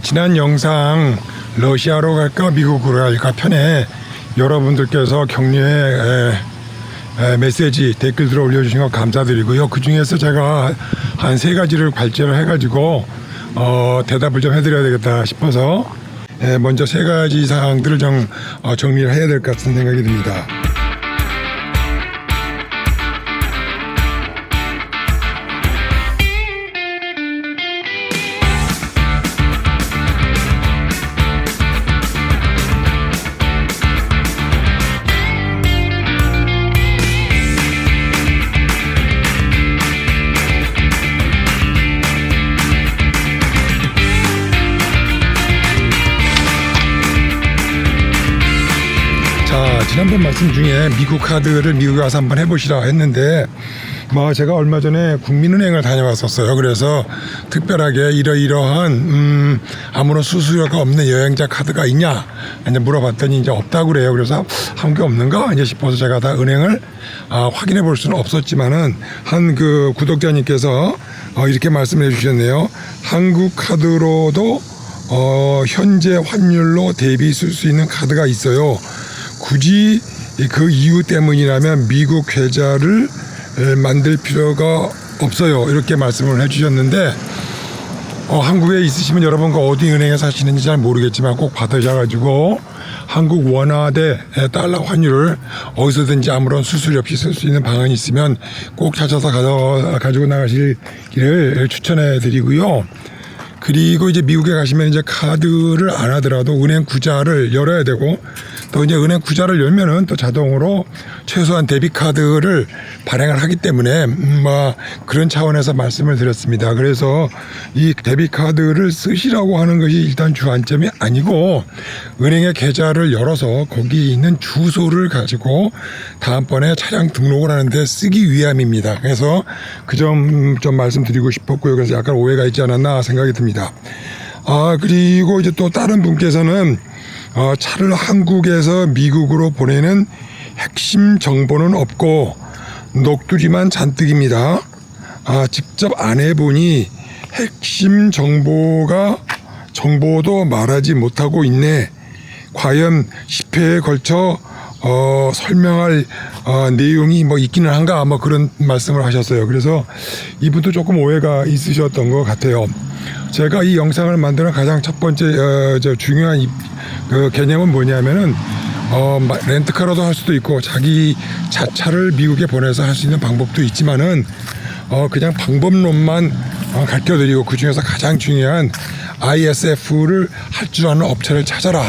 지난 영상 러시아로 갈까 미국으로 갈까 편에 여러분들께서 격려의 메시지 댓글들을 올려주신 거 감사드리고요. 그 중에서 제가 한 3가지를 발제를 해가지고 대답을 좀 해드려야 되겠다 싶어서 먼저 3가지 사항들을 좀 정리를 해야 될 것 같은 생각이 듭니다. 지난번 말씀 중에 미국 카드를 미국에 와서 한번 해보시라 했는데 제가 얼마 전에 국민은행을 다녀왔었어요. 그래서 특별하게 이러이러한 아무런 수수료가 없는 여행자 카드가 있냐 이제 물어봤더니 이제 없다고 그래요. 그래서 한 게 없는가 이제 싶어서 제가 다 은행을 확인해 볼 수는 없었지만은 한 그 구독자님께서 이렇게 말씀해 주셨네요. 한국 카드로도 현재 환율로 대비 쓸 수 있는 카드가 있어요. 굳이 그 이유 때문이라면 미국 계좌를 만들 필요가 없어요. 이렇게 말씀을 해주셨는데 한국에 있으시면 여러분 어디 은행에 사시는지 잘 모르겠지만 꼭 받으셔가지고 한국 원화 대 달러 환율을 어디서든지 아무런 수수료 없이 쓸 수 있는 방안이 있으면 꼭 찾아서 가지고 나가시기를 추천해 드리고요. 그리고 이제 미국에 가시면 이제 카드를 안 하더라도 은행 구자를 열어야 되고 또 이제 은행 구자를 열면은 또 자동으로 최소한 데비트 카드를 발행을 하기 때문에 그런 차원에서 말씀을 드렸습니다. 그래서 이 데비트 카드를 쓰시라고 하는 것이 일단 주안점이 아니고 은행의 계좌를 열어서 거기에 있는 주소를 가지고 다음번에 차량 등록을 하는데 쓰기 위함입니다. 그래서 그 점 좀 말씀드리고 싶었고요. 그래서 약간 오해가 있지 않았나 생각이 듭니다. 그리고 이제 또 다른 분께서는 차를 한국에서 미국으로 보내는 핵심 정보는 없고 녹두리만 잔뜩입니다. 직접 안 해보니 핵심 정보도 말하지 못하고 있네. 과연 10회에 걸쳐 설명할 내용이 있기는 한가 그런 말씀을 하셨어요. 그래서 이분도 조금 오해가 있으셨던 것 같아요. 제가 이 영상을 만드는 가장 첫 번째 중요한 그 개념은 뭐냐면은 렌트카로도 할 수도 있고 자기 자차를 미국에 보내서 할 수 있는 방법도 있지만은 그냥 방법론만 가르쳐드리고 그 중에서 가장 중요한 ISF를 할 줄 아는 업체를 찾아라.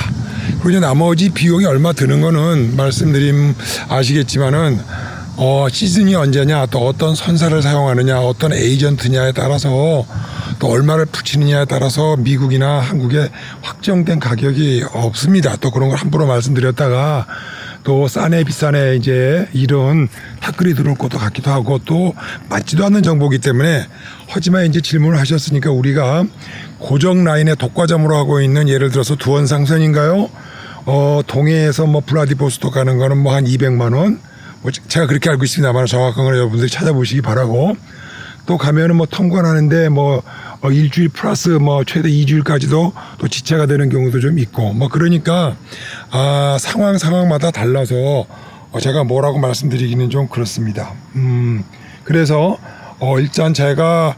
그리고 이제 나머지 비용이 얼마 드는 거는 말씀드림 아시겠지만은 시즌이 언제냐, 또 어떤 선사를 사용하느냐, 어떤 에이전트냐에 따라서 또 얼마를 붙이느냐에 따라서 미국이나 한국에 확정된 가격이 없습니다. 또 그런 걸 함부로 말씀드렸다가 또 싸네 비싸네 이제 이런 댓글이 들어올 것도 같기도 하고 또 맞지도 않는 정보이기 때문에 하지만 이제 질문을 하셨으니까 우리가 고정 라인에 독과점으로 하고 있는 예를 들어서 두원상선인가요? 동해에서 블라디보스토크 가는 거는 한 200만 원. 제가 그렇게 알고 있습니다만 정확한 걸 여러분들이 찾아보시기 바라고. 또 가면은 통관하는데 일주일 플러스 최대 2주일까지도 또 지체가 되는 경우도 좀 있고 그러니까 상황마다 달라서 제가 뭐라고 말씀드리기는 좀 그렇습니다. 그래서 일단 제가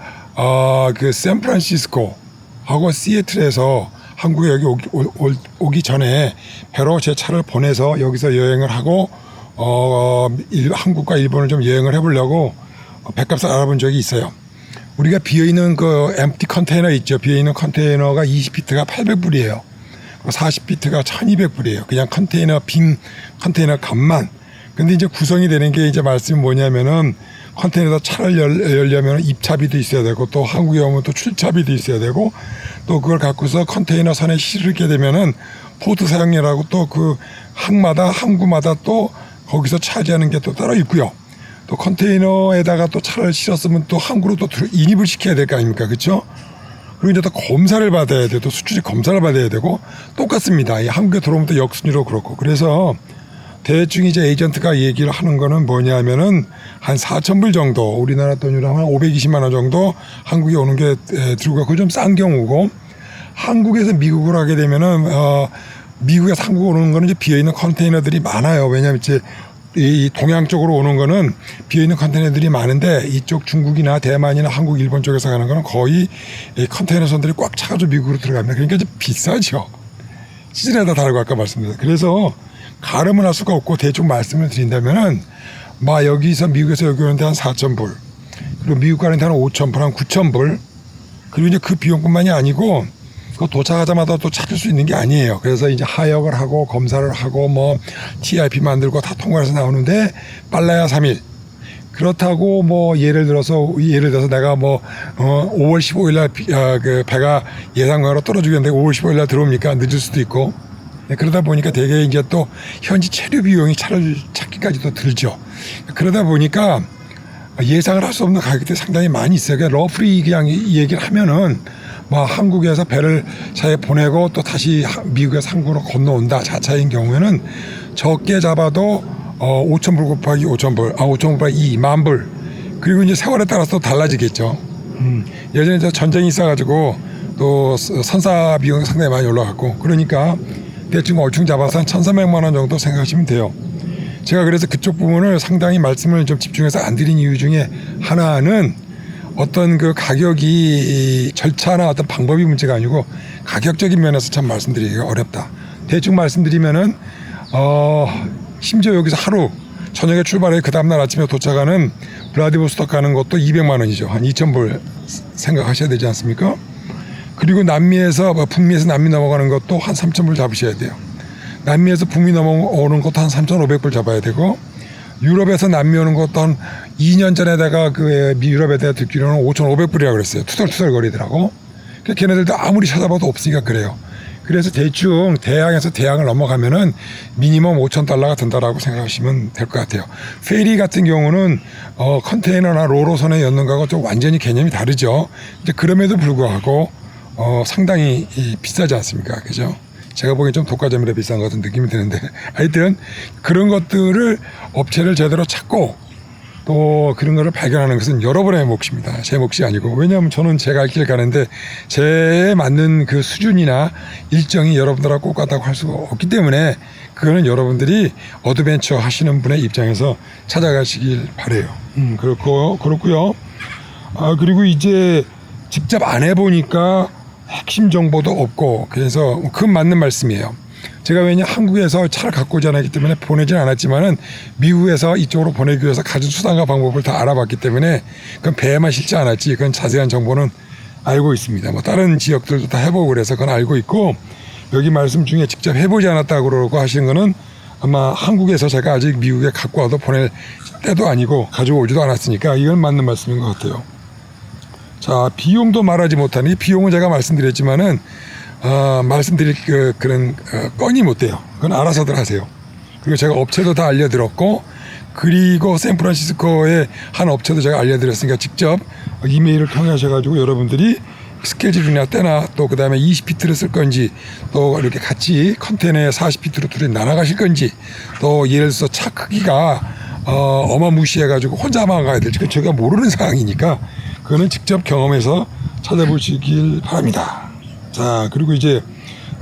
그 샌프란시스코 하고 시애틀에서 한국에 여기 오기 전에 배로 제 차를 보내서 여기서 여행을 하고 한국과 일본을 좀 여행을 해보려고 백값을 알아본 적이 있어요. 우리가 비어있는 그 엠프티 컨테이너 있죠. 비어있는 컨테이너가 20피트가 800불이에요. 40피트가 1200불이에요. 그냥 빈 컨테이너 값만. 근데 이제 구성이 되는 게 이제 말씀이 뭐냐면은 컨테이너에다 차를 열려면 입차비도 있어야 되고 또 한국에 오면 또 출차비도 있어야 되고 또 그걸 갖고서 컨테이너 선에 실게 되면은 포트 사용료라고 또 그 항구마다 또 거기서 차지하는 게 또 따로 있고요. 또 컨테이너에다가 또 차를 실었으면 또 항구로 또 인입을 시켜야 될 거 아닙니까? 그렇죠? 그리고 이제 또 검사를 받아야 돼. 또 수출입 검사를 받아야 되고 똑같습니다. 이 한국에 들어오면 또 역순위로 그렇고. 그래서 대충 이제 에이전트가 얘기를 하는 거는 뭐냐면은 한 4,000불 정도, 우리나라 돈으로 한 520만 원 정도 한국에 오는 게 들고 가고 좀 싼 경우고, 한국에서 미국을 하게 되면은 미국에서 한국 오는 거는 이제 비어 있는 컨테이너들이 많아요. 왜냐하면 이제 이 동양 쪽으로 오는 거는 비어 있는 컨테이너들이 많은데 이쪽 중국이나 대만이나 한국, 일본 쪽에서 가는 거는 거의 이 컨테이너 선들이 꽉 차가지고 미국으로 들어갑니다. 그러니까 이제 비싸죠. 시즌에다 다르고 아까 말씀드렸죠. 그래서 가름을 할 수가 없고 대충 말씀을 드린다면은 여기서 미국에서 여기 오는데 한 4,000불, 그리고 미국 가는데 한 5,000불, 한 9,000불, 그리고 이제 그 비용뿐만이 아니고 그 도착하자마자 또 찾을 수 있는 게 아니에요. 그래서 이제 하역을 하고 검사를 하고 TIP 만들고 다 통과해서 나오는데 빨라야 3일. 그렇다고 예를 들어서 내가 5월 15일 날 그 배가 예상외로 떨어지겠는데 5월 15일 날 들어옵니까? 늦을 수도 있고. 그러다 보니까 되게 이제 또 현지 체류 비용이 차를 찾기까지도 들죠. 그러다 보니까 예상을 할 수 없는 가격들이 상당히 많이 있어요. 그러니까 러프리 그냥 이 얘기를 하면은 한국에서 배를 차에 보내고 또 다시 미국에서 한국으로 건너온다 자차인 경우에는 적게 잡아도 5,000불 곱하기 5,000불, 5,000불 곱하기 2만 불. 그리고 이제 세월에 따라서 또 달라지겠죠. 예전에 전쟁이 있어가지고 또 선사 비용이 상당히 많이 올라갔고, 그러니까 대충 얼충 잡아서 한 1,300만 원 정도 생각하시면 돼요. 제가 그래서 그쪽 부분을 상당히 말씀을 좀 집중해서 안 드린 이유 중에 하나는 어떤 그 가격이 절차나 어떤 방법이 문제가 아니고 가격적인 면에서 참 말씀드리기가 어렵다. 대충 말씀드리면은 심지어 여기서 하루 저녁에 출발해 그 다음날 아침에 도착하는 블라디보스토크 가는 것도 200만 원이죠. 한 2,000불 생각하셔야 되지 않습니까? 그리고 북미에서 남미 넘어가는 것도 한 3,000불 잡으셔야 돼요. 남미에서 북미 넘어오는 것도 한 3,500불 잡아야 되고, 유럽에서 남미 오는 것도 한 2년 전에 내가 유럽에 대해 듣기로는 5,500불이라고 그랬어요. 투덜투덜 거리더라고. 그러니까 걔네들도 아무리 찾아봐도 없으니까 그래요. 그래서 대충 대양에서 대양을 넘어가면은 미니멈 5,000달러가 든다라고 생각하시면 될 것 같아요. 페리 같은 경우는 컨테이너나 로로선에 였는 거하고 좀 완전히 개념이 다르죠. 이제 그럼에도 불구하고 상당히 비싸지 않습니까? 그죠? 제가 보기엔 좀 독과점이라 비싼 것 같은 느낌이 드는데, 하여튼 그런 것들을 업체를 제대로 찾고 또 그런 거를 발견하는 것은 여러분의 몫입니다. 제 몫이 아니고. 왜냐하면 저는 제가 할 길 가는데 제 맞는 그 수준이나 일정이 여러분들하고 똑같다고 할 수가 없기 때문에 그거는 여러분들이 어드벤처 하시는 분의 입장에서 찾아가시길 바래요. 그렇고요. 그리고 이제 직접 안 해보니까 핵심 정보도 없고, 그래서 그 맞는 말씀이에요. 제가 왜냐 한국에서 차를 갖고 오지 않았기 때문에 보내진 않았지만은 미국에서 이쪽으로 보내기 위해서 가진 수단과 방법을 다 알아봤기 때문에 그건 배에만 실지 않았지 그건 자세한 정보는 알고 있습니다. 다른 지역들도 다 해보고 그래서 그건 알고 있고, 여기 말씀 중에 직접 해보지 않았다고 그러고 하시는 거는 아마 한국에서 제가 아직 미국에 갖고 와도 보낼 때도 아니고 가지고 오지도 않았으니까 이건 맞는 말씀인 것 같아요. 자, 비용도 말하지 못하니, 비용은 제가 말씀드렸지만은 말씀드릴 그런 건이 못 돼요. 그건 알아서들 하세요. 그리고 제가 업체도 다 알려드렸고, 그리고 샌프란시스코의 한 업체도 제가 알려드렸으니까 직접 이메일을 통해 하셔가지고 여러분들이 스케줄이나 때나 또 그 다음에 20피트를 쓸 건지, 또 이렇게 같이 컨테이너에 40피트로 둘이 나눠가실 건지, 또 예를 들어서 차 크기가 어마무시해가지고 혼자만 가야 될지, 그건 제가 모르는 상황이니까 그거는 직접 경험해서 찾아보시길 바랍니다. 자, 그리고 이제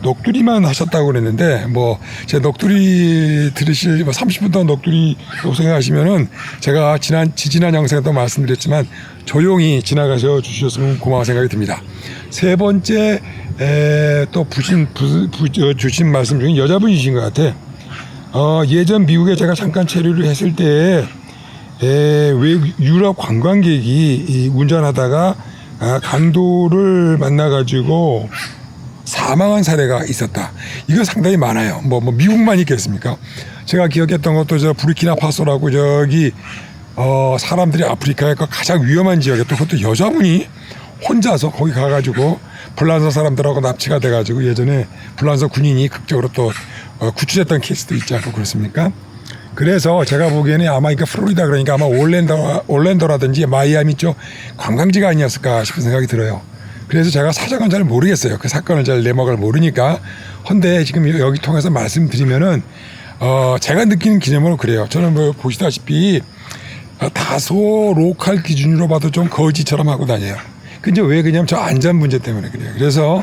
녹두리만 하셨다고 그랬는데, 제 녹두리 들으실 30분 동안 녹두리라고 생각하시면은 제가 지지난 영상에도 말씀드렸지만 조용히 지나가셔 주셨으면 고마운 생각이 듭니다. 세 번째 또 주신 말씀 중에 여자분이신 것 같아. 예전 미국에 제가 잠깐 체류를 했을 때 유럽 관광객이 운전하다가 강도를 만나가지고 사망한 사례가 있었다. 이거 상당히 많아요. 미국만 있겠습니까? 제가 기억했던 것도 부르키나파소라고 저기 사람들이 아프리카의 가장 위험한 지역에 또 그것도 여자분이 혼자서 거기 가가지고 불란서 사람들하고 납치가 돼가지고 예전에 불란서 군인이 극적으로 또 구출했던 케이스도 있지 않고 그렇습니까? 그래서 제가 보기에는 아마 플로리다 그러니까 아마 올랜도라든지 마이애미 쪽 관광지가 아니었을까 싶은 생각이 들어요. 그래서 제가 사정은 잘 모르겠어요. 그 사건을 잘 내막을 모르니까. 헌데 지금 여기 통해서 말씀드리면은 제가 느끼는 기념으로 그래요. 저는 보시다시피 다소 로컬 기준으로 봐도 좀 거지처럼 하고 다녀요. 근데 왜 그냐면 저 안전 문제 때문에 그래요. 그래서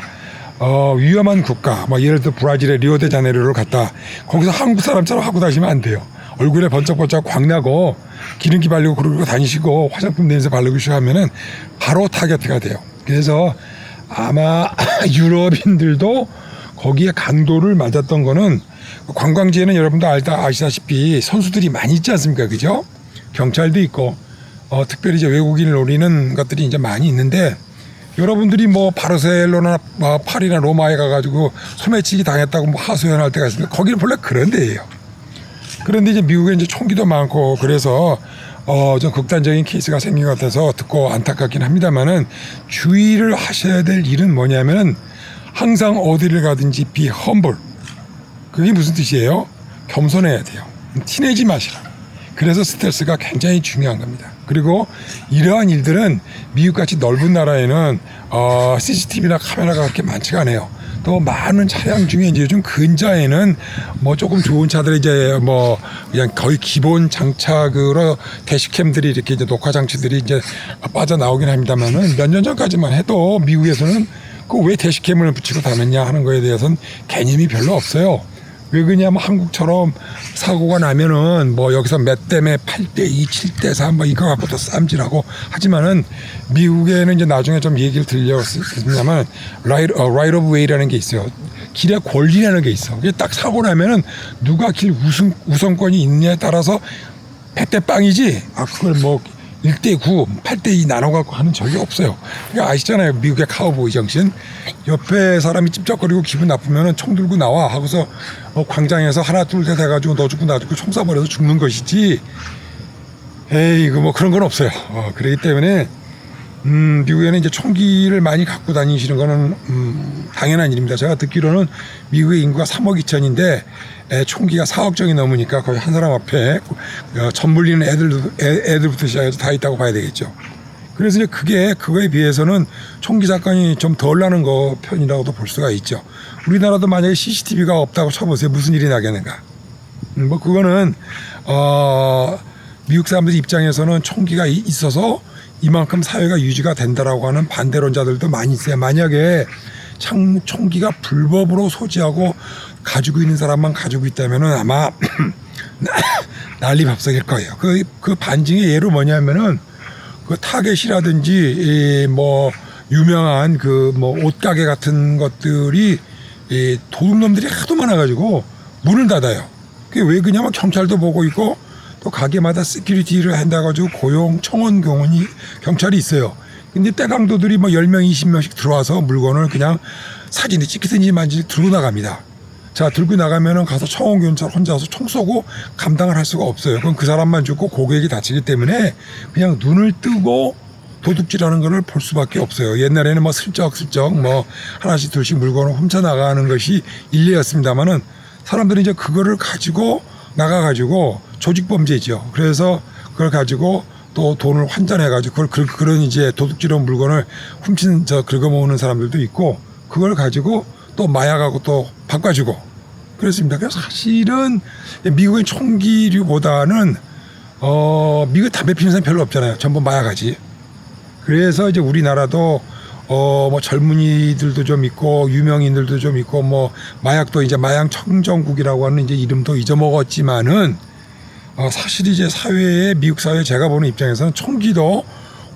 위험한 국가, 뭐 예를 들어 브라질의 리오데자네이루를 갔다. 거기서 한국 사람처럼 하고 다니시면 안 돼요. 얼굴에 번쩍번쩍 광나고 기름기 바르고 그러고 다니시고 화장품 냄새 바르고 하면은 바로 타겟가 돼요. 그래서 아마 유럽인들도 거기에 강도를 맞았던 거는 관광지에는 여러분도 아시다시피 선수들이 많이 있지 않습니까? 그죠? 경찰도 있고, 특별히 이제 외국인을 노리는 것들이 이제 많이 있는데, 여러분들이 뭐 바르셀로나, 파리나 로마에 가가지고 소매치기 당했다고 뭐 하소연할 때가 있습니다. 거기는 본래 그런 데예요. 그런데 이제 미국에 이제 총기도 많고 그래서 좀 극단적인 케이스가 생긴 것 같아서 듣고 안타깝긴 합니다만은 주의를 하셔야 될 일은 뭐냐면은 항상 어디를 가든지 be humble. 그게 무슨 뜻이에요? 겸손해야 돼요. 티내지 마시라. 그래서 스트레스가 굉장히 중요한 겁니다. 그리고 이러한 일들은 미국같이 넓은 나라에는 CCTV나 카메라가 그렇게 많지가 않아요. 또 많은 차량 중에 이제 요즘 근자에는 뭐 조금 좋은 차들이 이제 뭐 그냥 거의 기본 장착으로 대시캠들이 이렇게 이제 녹화 장치들이 이제 빠져나오긴 합니다만은 몇 년 전까지만 해도 미국에서는 그 왜 대시캠을 붙이고 다녔냐 하는 거에 대해서는 개념이 별로 없어요. 왜 그러냐면 한국처럼 사고가 나면은 뭐 여기서 몇 대매 8대2, 7대4 뭐 이거 갖고도 쌈질하고 하지만은 미국에는 이제 나중에 좀 얘기를 들려드리냐면 right of way라는 게 있어요. 길의 권리라는 게 있어. 그게 딱 사고 나면은 누가 길 우선권이 있느냐에 따라서 100대 빵이지. 그걸 뭐 1대9, 8대2 나눠갖고 하는 적이 없어요. 그러니까 아시잖아요. 미국의 카우보이 정신. 옆에 사람이 찝쩍거리고 기분 나쁘면은 총 들고 나와 하고서 광장에서 하나 둘 셋 해가지고 너 죽고 나 죽고 총 쏴버려서 죽는 것이지. 에이, 뭐 그런 건 없어요. 그렇기 때문에 미국에는 이제 총기를 많이 갖고 다니시는 거는 당연한 일입니다. 제가 듣기로는 미국의 인구가 3억 2천인데 총기가 4억 정이 넘으니까 거의 한 사람 앞에 전 물리는 애들부터 시작해서 다 있다고 봐야 되겠죠. 그래서 이제 그거에 비해서는 총기 사건이 좀 덜 나는 편이라고도 볼 수가 있죠. 우리나라도 만약에 CCTV가 없다고 쳐보세요. 무슨 일이 나겠는가. 뭐 그거는 미국 사람들 입장에서는 총기가 있어서 이만큼 사회가 유지가 된다라고 하는 반대론자들도 많이 있어요. 만약에 총기가 불법으로 소지하고 가지고 있는 사람만 가지고 있다면은 아마 난리밥석일 거예요. 그 반증의 예로 뭐냐면은 그 타겟이라든지 뭐 유명한 그 뭐 옷가게 같은 것들이 도둑놈들이 하도 많아가지고 문을 닫아요. 그게 왜 그러냐면 경찰도 보고 있고 또 가게마다 시큐리티를 한다가지고 청원 경찰이 있어요. 근데 떼강도들이 뭐 10명, 20명씩 들어와서 물건을 그냥 사진에 찍히든지 만지 들고 나갑니다. 자, 들고 나가면은 가서 청원 경찰 혼자서 총 쏘고 감당을 할 수가 없어요. 그럼 그 사람만 죽고 고객이 다치기 때문에 그냥 눈을 뜨고 도둑질하는 거를 볼 수밖에 없어요. 옛날에는 뭐 슬쩍슬쩍 뭐 하나씩 둘씩 물건을 훔쳐 나가는 것이 일례였습니다만은 사람들이 이제 그거를 가지고 나가가지고 조직범죄죠. 그래서 그걸 가지고 또 돈을 환전해가지고 그런 이제 도둑질한 물건을 훔친 긁어모으는 사람들도 있고 그걸 가지고 또 마약하고 또 바꿔주고 그렇습니다. 그래서 사실은 미국의 총기류보다는 미국 담배 피우는 사람 별로 없잖아요. 전부 마약하지. 그래서 이제 우리나라도 뭐 젊은이들도 좀 있고 유명인들도 좀 있고 뭐 마약도 이제 마약 청정국이라고 하는 이제 이름도 잊어먹었지만은 사실 이제 미국 사회 제가 보는 입장에서는 총기도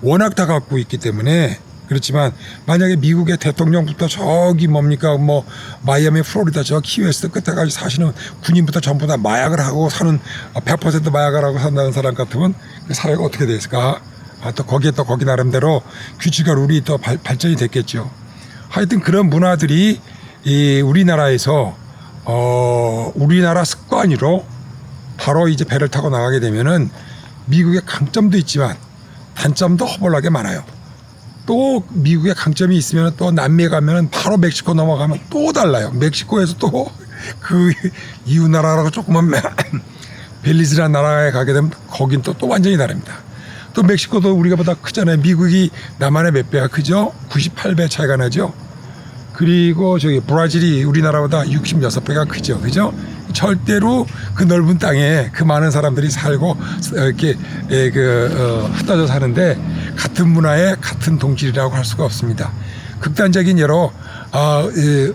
워낙 다 갖고 있기 때문에 그렇지만 만약에 미국의 대통령부터 저기 뭡니까 뭐 마이애미 플로리다 저 키웨스트 끝에까지 사시는 군인부터 전부 다 마약을 하고 사는 100% 마약을 하고 산다는 사람 같으면 그 사회가 어떻게 됐을까? 또 거기 나름대로 규칙과 룰이 또 발전이 됐겠죠. 하여튼 그런 문화들이 우리나라에서 우리나라 습관으로 바로 이제 배를 타고 나가게 되면은 미국의 강점도 있지만 단점도 허벌나게 많아요. 또 미국의 강점이 있으면 또 남미에 가면은 바로 멕시코 넘어가면 또 달라요. 멕시코에서 또 그 이웃 나라라고 조그만 벨리즈라는 나라에 가게 되면 거긴 또 완전히 다릅니다. 또 멕시코도 우리가 보다 크잖아요. 미국이 남한의 몇 배가 크죠? 98배 차이가 나죠. 그리고 저기 브라질이 우리나라보다 66배가 크죠. 그죠? 절대로 그 넓은 땅에 그 많은 사람들이 살고 이렇게 흩어져 사는데 같은 문화에 같은 동질이라고 할 수가 없습니다. 극단적인 예로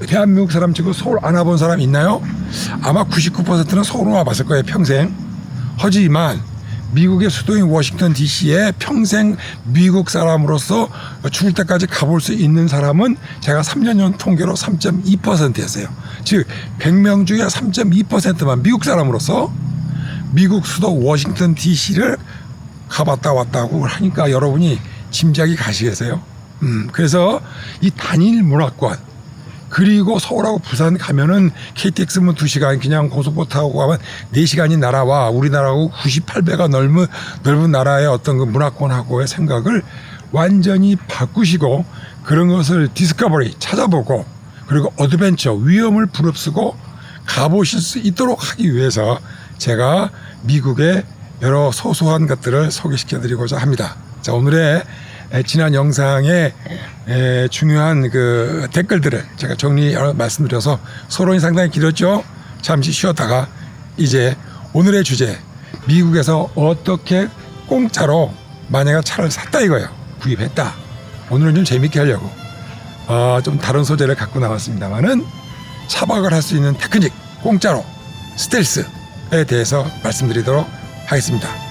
대한민국 사람 치고 서울 안 와본 사람 있나요? 아마 99%는 서울은 와봤을 거예요, 평생. 하지만 미국의 수도인 워싱턴 DC에 평생 미국 사람으로서 죽을 때까지 가볼 수 있는 사람은 제가 3년 전 통계로 3.2%였어요. 즉 100명 중에 3.2%만 미국 사람으로서 미국 수도 워싱턴 DC를 가봤다 왔다고 하니까 여러분이 짐작이 가시겠어요? 그래서 이 단일 문화권, 그리고 서울하고 부산 가면은 KTX면 2시간, 그냥 고속버스 타고 가면 4시간이 날아와. 우리나라하고 98배가 넓은 나라의 어떤 그 문화권하고의 생각을 완전히 바꾸시고, 그런 것을 디스커버리 찾아보고, 그리고 어드벤처 위험을 부릅쓰고 가보실 수 있도록 하기 위해서 제가 미국의 여러 소소한 것들을 소개시켜 드리고자 합니다. 자, 오늘의 지난 영상에 중요한 그 댓글들을 제가 정리 말씀드려서 서론이 상당히 길었죠. 잠시 쉬었다가 이제 오늘의 주제, 미국에서 어떻게 공짜로 만약에 차를 샀다 이거예요. 구입했다. 오늘은 좀 재밌게 하려고 좀 다른 소재를 갖고 나왔습니다만은 차박을 할 수 있는 테크닉, 공짜로 스텔스에 대해서 말씀드리도록 하겠습니다.